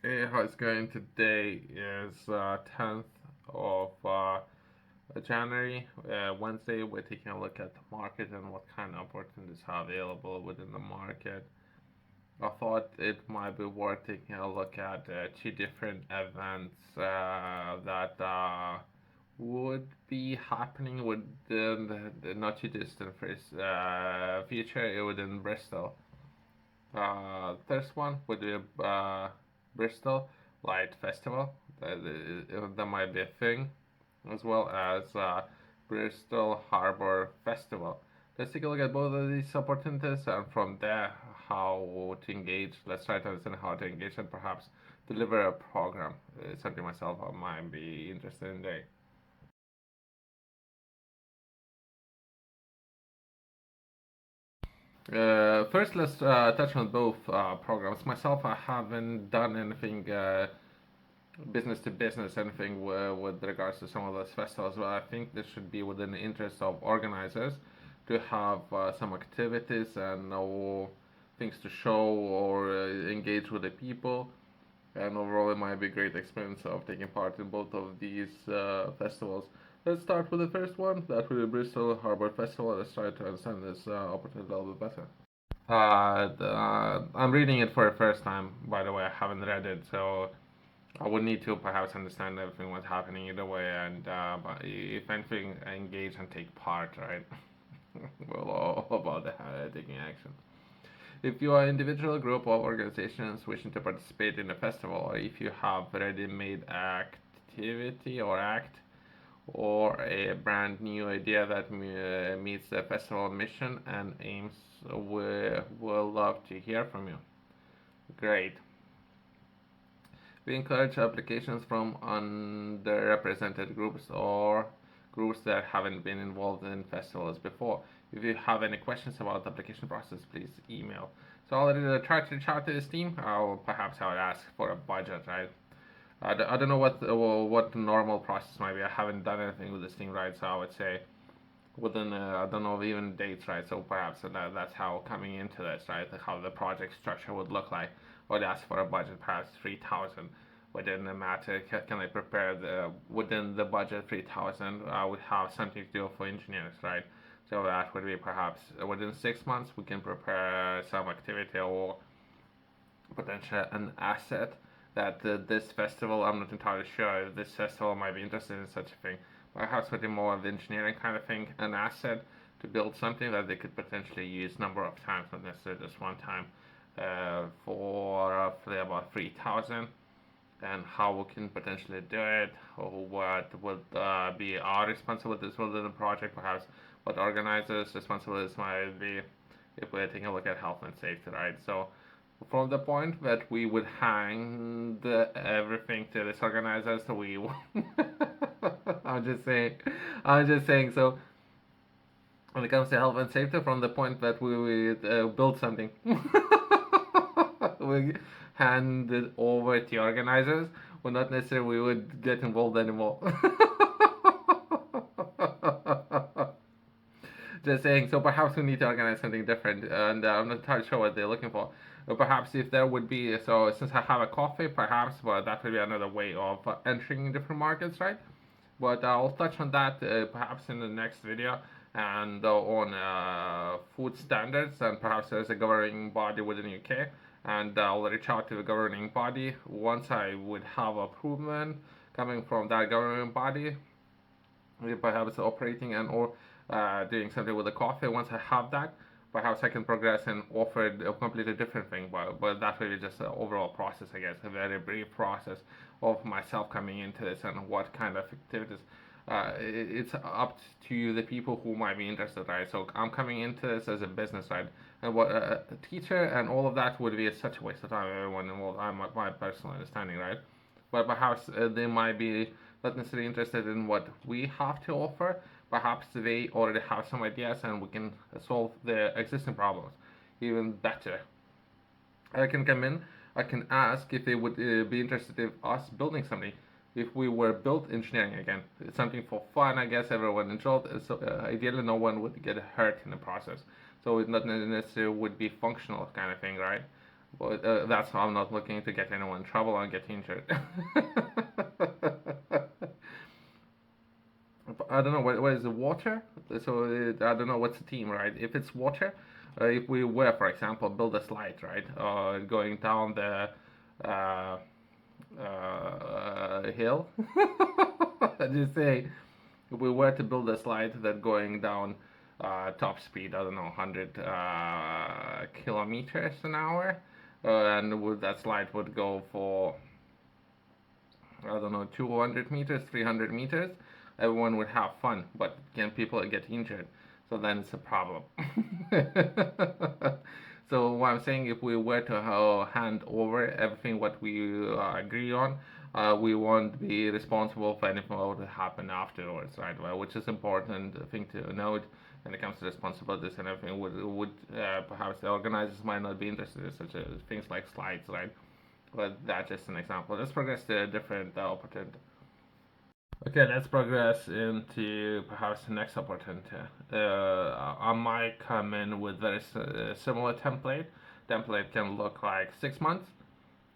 Hey, how it's going today is 10th of January, Wednesday. We're taking a look at the market and what kind of opportunities are available within the market. I thought it might be worth taking a look at two different events that would be happening within the not too distant future within Bristol. First one would be Bristol Light Festival. That might be a thing, as well as Bristol Harbour Festival. Let's take a look at both of these opportunities, and from there, how to engage. Let's try to understand how to engage and perhaps deliver a program. Something myself I might be interested in doing. First, let's touch on both programs. Myself, I haven't done anything business to business, anything with regards to some of those festivals. But I think this should be within the interest of organizers to have some activities and things to show or engage with the people. And overall, it might be a great experience of taking part in both of these festivals. Let's start with the first one. That will be Bristol Harbour Festival. Let's try to understand this opportunity a little bit better. I'm reading it for the first time, by the way. I haven't read it, so I would need to perhaps understand everything what's happening either way, and but if anything, engage and take part, right? Well, all about taking action. If you are an individual, group, or organizations wishing to participate in a festival, or if you have ready-made activity or act, or a brand new idea that meets the festival mission and aims, we will love to hear from you. Great. We encourage applications from underrepresented groups or groups that haven't been involved in festivals before. If you have any questions about the application process, please email. So I'll try to reach out to this team. I would ask for a budget, right? I don't know what the normal process might be. I haven't done anything with this team, right? So I would say within I don't know even dates, right? So perhaps that's how coming into this, right? How the project structure would look like. Would ask for a budget, perhaps 3,000. Within the matter, can I prepare the within the budget 3,000? I would have something to do for engineers, right? So that would be perhaps within 6 months we can prepare some activity or potential an asset that this festival. I'm not entirely sure if this festival might be interested in such a thing. Perhaps something more of the engineering kind of thing, an asset to build something that they could potentially use number of times, not necessarily just one time, for roughly about 3,000. And how we can potentially do it, or what would be our responsibilities within the project, perhaps what organizers' responsibilities might be if we're taking a look at health and safety, right? So from the point that we would hang everything to this organizer, so we I'm just saying, so when it comes to health and safety, from the point that we would build something we hand it over to organizers, well, not necessarily we would get involved anymore. Just saying. So perhaps we need to organize something different, and I'm not entirely sure what they're looking for. Perhaps if there would be, so since I have a coffee, perhaps, but that would be another way of entering different markets, right? But I'll touch on that perhaps in the next video and on food standards, and perhaps there's a governing body within the UK, and I'll reach out to the governing body once I would have approval coming from that governing body, perhaps operating and or doing something with the coffee. Once I have that, perhaps I can progress and offer a completely different thing. But that will be just an overall process, I guess, a very brief process of myself coming into this and what kind of activities. It's up to the people who might be interested, right? So I'm coming into this as a business, right? And what a teacher and all of that would be such a waste of time. Everyone involved, my personal understanding, right? But perhaps they might be not necessarily interested in what we have to offer. Perhaps they already have some ideas and we can solve the existing problems even better. I can come in, I can ask if they would be interested in us building something. If we were built engineering again, it's something for fun, I guess everyone enjoyed. So ideally, no one would get hurt in the process. So it not necessarily would be functional kind of thing, right? But that's how I'm not looking to get anyone in trouble and get injured. I don't know what is the water. So I don't know what's the team, right? If it's water, if we were, for example, build a slide, right, going down the uh, hill. Just say if we were to build a slide that going down top speed, I don't know, 100 kilometers an hour, and that slide would go for, I don't know, 200 meters, 300 meters, everyone would have fun, but can people get injured? So then it's a problem. So what I'm saying, if we were to hand over everything what we agree on, we won't be responsible for anything that would happen afterwards, right? Well, which is important thing to note when it comes to responsibilities and everything. Would perhaps the organizers might not be interested in such as things like slides, right? But that's just an example. Let's progress to a different opportunity. Okay, let's progress into perhaps the next opportunity. I might come in with very similar template. Template can look like 6 months,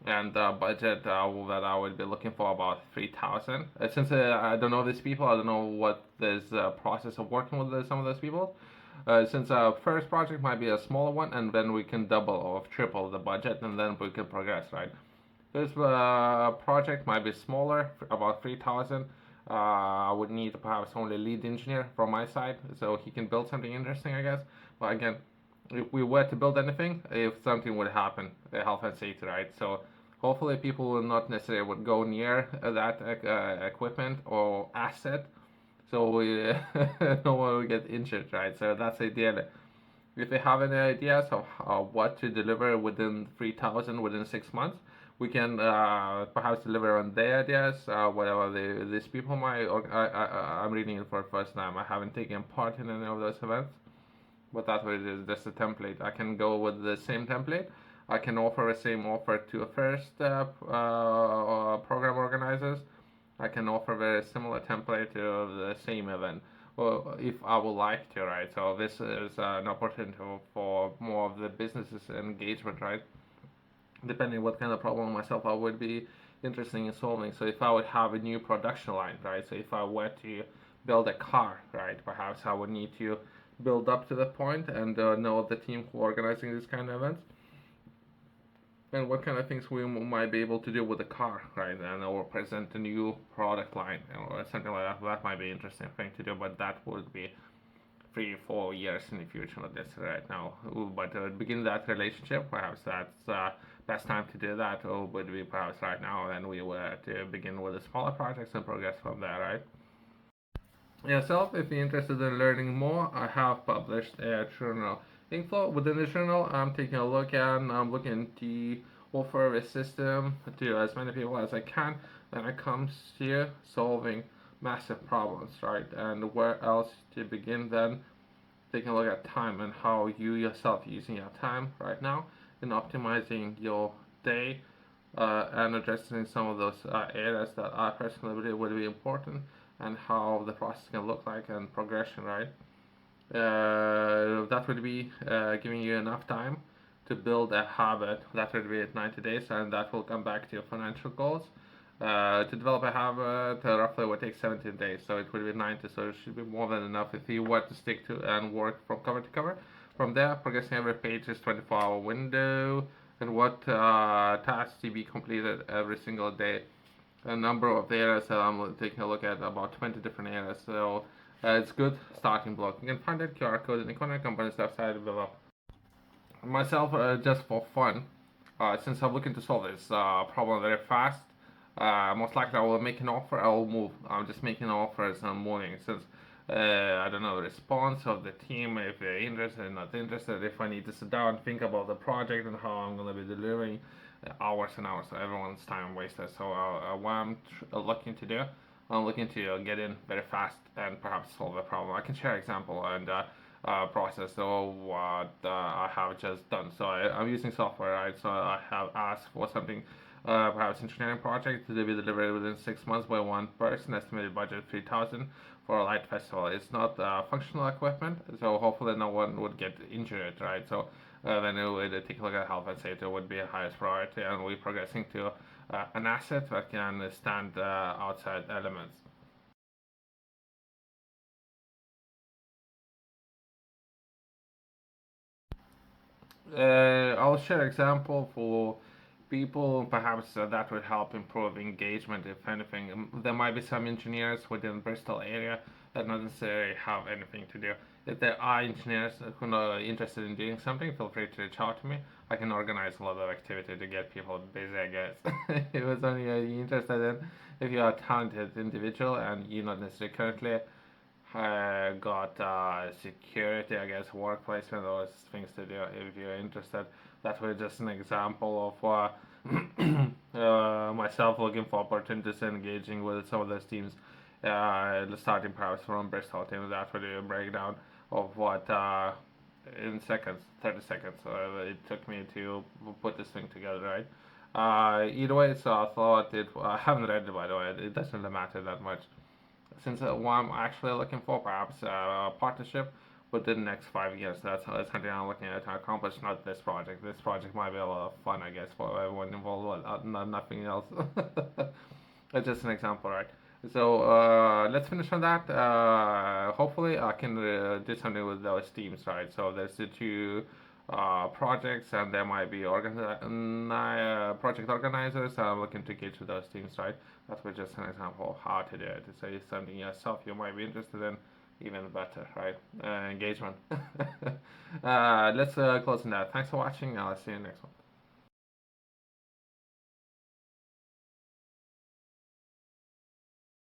and the budget that I would be looking for about 3,000. Since I don't know these people, I don't know what this process of working with some of those people. Since our first project might be a smaller one, and then we can double or triple the budget, and then we can progress, right? This project might be smaller, about 3,000. I would need perhaps only lead engineer from my side, so he can build something interesting, I guess. But again, if we were to build anything, if something would happen, health and safety, right? So hopefully people will not necessarily would go near that equipment or asset, so we no one will get injured, right? So that's the idea. If you have any ideas of what to deliver within 3,000 within 6 months, we can perhaps deliver on their ideas, whatever these people might. I'm reading it for the first time. I haven't taken part in any of those events, but that way it is just a template. I can go with the same template. I can offer the same offer to a first program organizers. I can offer very similar template to the same event. Well, if I would like to, right? So this is an opportunity for more of the business's engagement, right? Depending what kind of problem myself I would be interested in solving. So if I would have a new production line, right? So if I were to build a car, right? Perhaps I would need to build up to that point and know the team who are organizing these kind of events and what kind of things we might be able to do with the car, right? And or present a new product line or something like that. That might be an interesting thing to do, but that would be 3 4 years in the future, not this right now. But to begin that relationship, perhaps that's best time to do that, or would be perhaps right now, and we were to begin with the smaller projects and progress from there, right? Yourself, if you're interested in learning more, I have published a journal info. Within the journal, I'm taking a look at, I'm looking to offer a system to as many people as I can when it comes to solving massive problems, right? And where else to begin then? Taking a look at time and how you yourself using your time right now in optimizing your day and addressing some of those areas that I personally believe would be important and how the process can look like and progression, right? That would be giving you enough time to build a habit. That would be at 90 days, and that will come back to your financial goals. To develop a habit, roughly would take 17 days, so it would be 90, so it should be more than enough if you were to stick to and work from cover to cover. From there, progressing every page is 24-hour window, and what tasks to be completed every single day. A number of areas that I'm taking a look at, about 20 different areas, so it's good starting block. You can find that QR code in the corner components left side below. Myself, just for fun, since I'm looking to solve this problem very fast, most likely I will make an offer. I will move. I'm just making offers and moving since I don't know the response of the team, if they're interested or not interested, if I need to sit down and think about the project and how I'm going to be delivering hours and hours, so everyone's time wasted. So what I'm looking to do, I'm looking to get in very fast and perhaps solve the problem. I can share example and process of what I have just done. So I'm using software, right? So I have asked for something, perhaps engineering project to be delivered within 6 months by one person. Estimated budget 3,000 for a light festival. It's not functional equipment, so hopefully no one would get injured, right? So then it would take a look at health and safety would be a highest priority, and we're progressing to an asset that can stand outside elements. I'll share example for people perhaps that would help improve engagement. If anything, there might be some engineers within Bristol area that not necessarily have anything to do. If there are engineers who are interested in doing something, feel free to reach out to me. I can organize a lot of activity to get people busy, I guess. If it's something you're interested in, if you are a talented individual and you're not necessarily currently got security, I guess, work placement, those things to do if you're interested. That was just an example of myself looking for opportunities and engaging with some of those teams. Starting perhaps from Bristol team, that would be a breakdown of what in seconds, 30 seconds, it took me to put this thing together, right? Either way, so I thought I haven't read it by the way, it doesn't really matter that much since what I'm actually looking for, perhaps a partnership within the next 5 years. That's something I'm looking at to accomplish, not this project. This project might be a lot of fun, I guess, for everyone involved, but nothing else. It's just an example, right? So let's finish on that. Hopefully, I can do something with those teams, right? So there's the two projects, and there might be project organizers. I'm looking to engage with those teams, right? That was just an example of how to do it. So it's something yourself you might be interested in, even better, right? Engagement. Let's close on that. Thanks for watching. I'll see you next one.